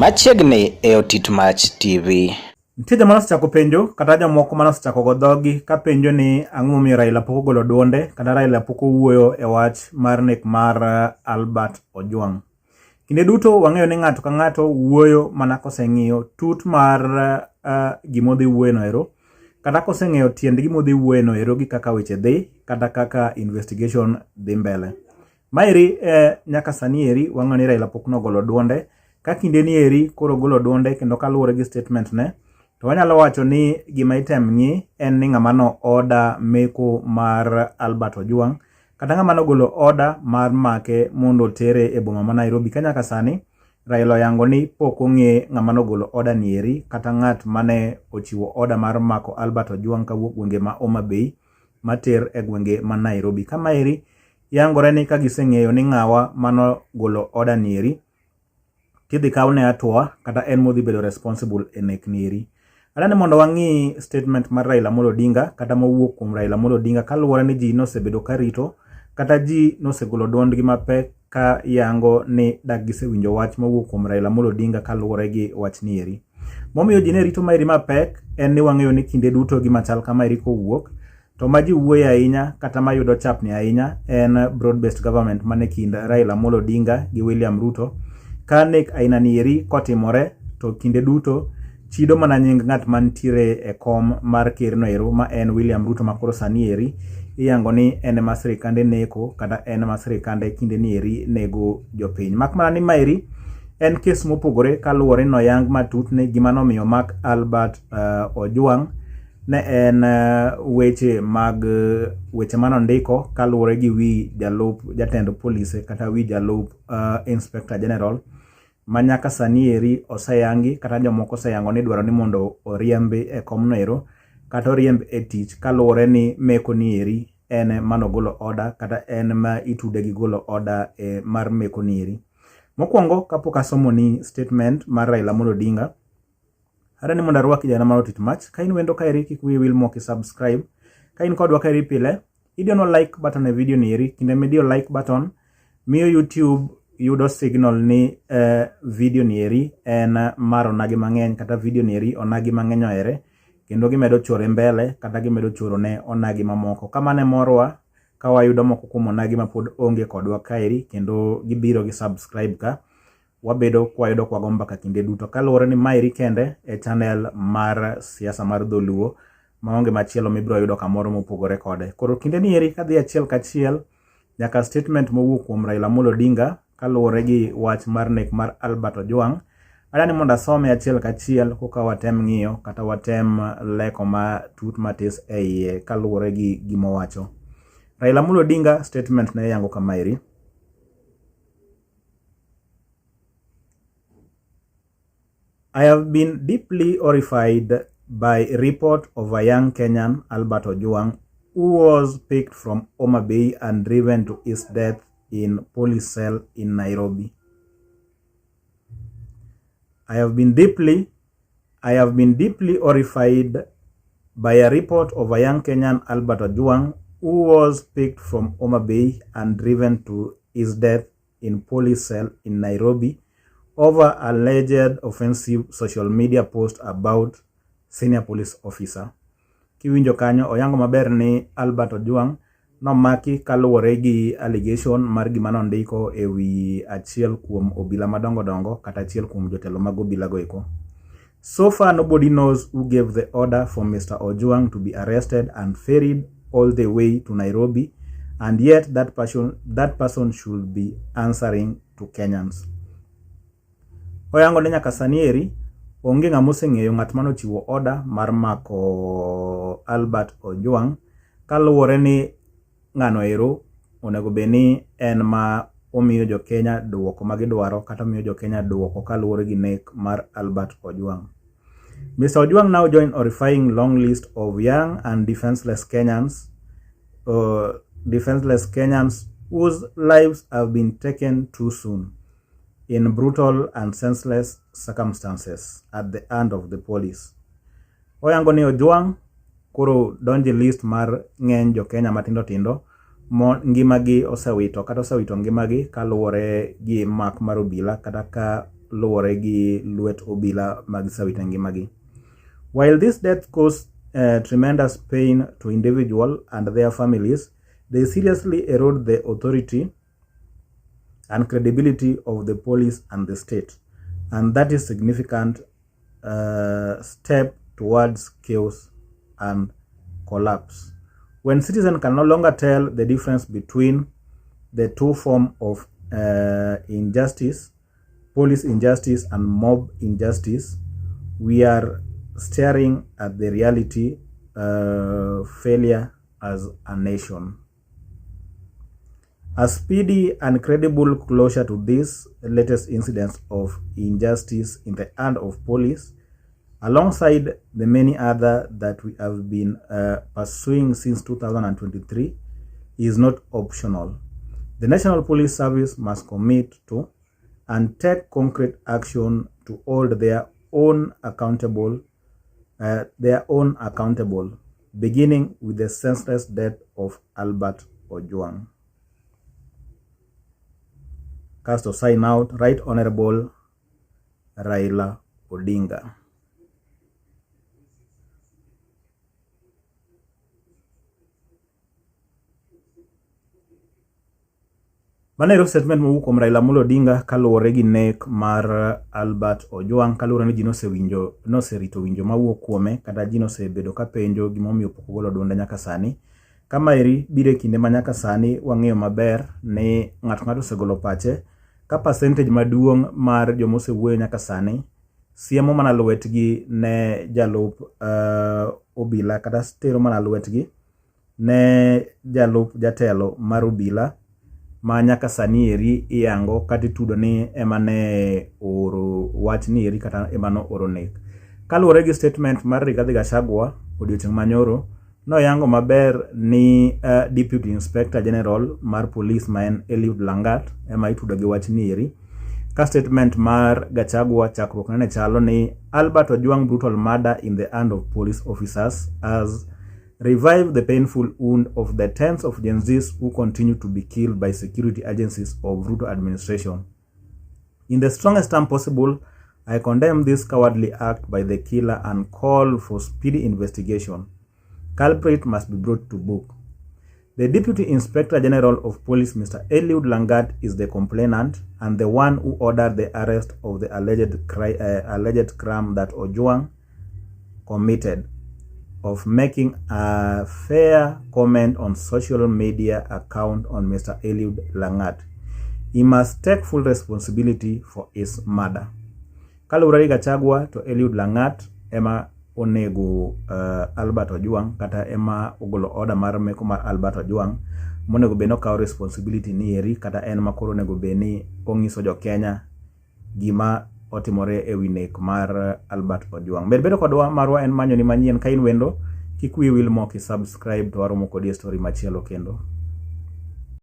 machiegni e Otit Mach TV. Nitie joma nosechako penjo kata jomoko manosechako go dhogi ka penjo ni ang'o momiyo Raila pok ogolo duonde kata Raila pok owuoyo e wach mar nek mar Albert Ojwang. Kinde duto wang'eyo ni ng'ato ka ng'ato wuoyo mana koseng'iyo tut mar gimodhi wuoyo no ero, kata koseng'eyo tiend gimodhi wuoyo no ero gi kaka weche dhi kata kaka investigation dhi mbele. Maeri nyaka sani eri wang'eyo ni Raila pok nogolo duonde. Ka kinde ni eri koro golo duonde kendo kaluwore gi statement ne, to wanyalo wacho ni gima item ng'i en ni ng'ama no order meko mar Albert Ojwang kata ng'ama no golo order mar make mondo tere e boma ma Nairobi. Ka nyaka sani Raila oyango ni pok ong'e ng'ama no golo order ni eri kata ng'at mane ochiwo order mar mako Albert Ojwang kawuok gwenge ma Homa Bay mater e gwenge ma Nairobi. Kama eri yangore ni ka giseng'eyo ni ng'awa mano golo order ni eri tidhi kawne atua kata en modhi bedo responsible e nek ni eri. Adani mondo wang'i statement mar Raila Amolo Odinga kata mowuok kuom Raila Amolo Odinga kaluwore ni ji nosebedo karito kata ji nosegolo duondgi mapek ka yango ni dak gisewinjo wach mowuok kuom Raila Amolo Odinga kaluwore gi wach ni eri. Momiyo ji ne rito maeri mapek en ni wang'eyo ni kinde duto gima chal kama eri kowuok to ma ji wuoyo ahinya kata mayudo chapni ahinya en broad based government mane kind Raila Amolo Odinga gi William Ruto. Ka nek aina ni eri kotimore to kinde duto chido mana nying ng'at mantiere e kom mar ker no ero ma en William Ruto makoro sani eri iyango ni en ma sirikande neko kata en ma sirikande kinde ni eri nego jopiny. Mak mana ni maeri en kes mopogore kaluwore no yang matut ne gima nomiyo mak Albert Ojwang ne en weche manondiko kaluwore gi wi jalup jatend polise kata wi jalup inspector general manyaka sani eri oseyangi kata jomoko oseyango ni dwaro ni mondo oriembi e kom no ero kata oriemb e tich kaluwore ni meko ni eri en manogolo order kata en ma itude gi golo order mar meko ni eri. Mokwongo kapok asomo ni statement mar Raila Amolo Odinga, adani mondo arwaki jana mar Otit Mach. Ka in wendo ka eri kik wiyi wil moki subscribe. Ka in kodwa ka eri pile idiyo no like button e video ni eri, kinde midiyo like button miyo YouTube yudo signal ni video ni eri en mar onagi mang'eny kata video ni eri onagi mang'eny ohere kendo gimedo chore mbele kata gimedo choro ne onagi mamoko. Kamane morwa ka wayudo moko kuom onagi mapod onge kodwa ka eri kendo gibiro gi subscribe ka wabedo kwayudo kwa gomba ka kinde duto kaluwore ni maeri kende e channel mar siasa mar Dholuo maonge machielo mibiro yudo kamoro mopogore kode. Koro kinde ni eri kadhi achiel kachiel nyaka statement mowuok kuom Raila Amolo Odinga kaluwore gi wach mar nek mar Albert Ojwang. Adani mondo asome achiel kachiel koka watem ng'iyo kata watem leko matut matis e iye kaluwore gi gimowacho. Raila Amolo Odinga statement ne yango kama eri. I have been deeply horrified by a report of a young Kenyan, Albert Ojwang, who was picked from Homa Bay and driven to his death in police cell in Nairobi. I have been deeply horrified by a report of a young Kenyan, Albert Ojwang, who was picked from Homa Bay and driven to his death in police cell in Nairobi over alleged offensive social media post about senior police officer. Kiwinjo kanyo oyango maber ni Albert Ojwang nomaki kaluwore gi allegation mar gima nondiko e wi achiel kuom obila madongo dongo kata achiel kuom jotelo mag obila go eko. So far nobody knows who gave the order for Mr. Ojwang to be arrested and ferried all the way to Nairobi, and yet that person should be answering to Kenyans. Oyango ni nyaka sani eri onge ng'ama oseng'eyo ng'at manochiwo order mar mako Albert Ojwang kaluwore ni ng'ano ero onego beni en ma omiyo jo Kenya duoko magidwaro kata omiyo jo Kenya duoko kaluwore gi nek mar Albert Ojwang. Mr. Ojwang now joined a horrifying long list of young and defenseless Kenyans whose lives have been taken too soon in brutal and senseless circumstances at the hand of the police. Oyango ni Ojwang koro donji list mar ng'eny jo Kenya matindo tindo ngimagi osewito ngimagi kaluwore gi mak mar obila kata ka luwore gi lwet obila mag sawita ngimagi. While this death caused tremendous pain to individuals and their families, they seriously erode the authority and credibility of the police and the state, and that is significant step towards chaos and collapse. When citizens can no longer tell the difference between the two forms of injustice, police injustice and mob injustice, we are staring at the reality failure as a nation. A speedy and credible closure to these latest incidents of injustice in the hand of police, alongside the many other that we have been pursuing since 2023, is not optional. The National Police Service must commit to and take concrete action to hold their own accountable, beginning with the senseless death of Albert Ojwang. Cast to sign out, Right Honorable Raila Odinga. Manero statement mowuok kuom Raila Amolo Odinga kaluwore gi nek mar Albert Ojwang, kaluwore ni ji noserito winjo mawuok kuome, kata ji nosebedo ka penjo gimomiyo pok ogolo duonde nyaka sani. Kama eri biro kinde ma nyaka sani wang'eyo maber ni ng'ato osegolo pache, ka percentage maduong' mar joma osewuoyo nyaka sani siemo mana lwetgi ne jalup obila, kata tero mana lwetgi ne jalup jatelo mar obila ma nyaka sani eri iyango kata itudo ni ema ne oro wach ni eri kata ema no oro nek. Kaluwore gi statement mar Rigathi Gachagua odiochieng' manyoro, no yango maber ni Deputy Inspector General mar Police ma en Eliud Langat ema itudo gi wach ni eri. Ka statement mar Gachagua chakruok ne chalo ni Albert Ojwang brutal murder in the hand of police officers has revived the painful wound of the tens of Gen Zs who continue to be killed by security agencies of Ruto administration. In the strongest term possible, I condemn this cowardly act by the killer and call for speedy investigation. Culprit must be brought to book. The Deputy Inspector General of Police, Mr. Eliud Langat, is the complainant and the one who ordered the arrest of the alleged crime that Ojwang committed of making a fair comment on social media account on Mr. Eliud Langat. He must take full responsibility for his murder. Kaluwore Gachagua to Eliud Langat ema onego Albert Ojwang, kata ema ogolo order mar meko mar Albert Ojwang, monego beno kawo responsibility ni eri, kata en makoro onego beni ongiso jo Kenya gima otimore e wi nek mar Albert Ojwang. Bedo kodwa marwa en manyo ni manyien, ka in wendo kik wiyi wil moki subscribe to waromo kodi story machielo kendo.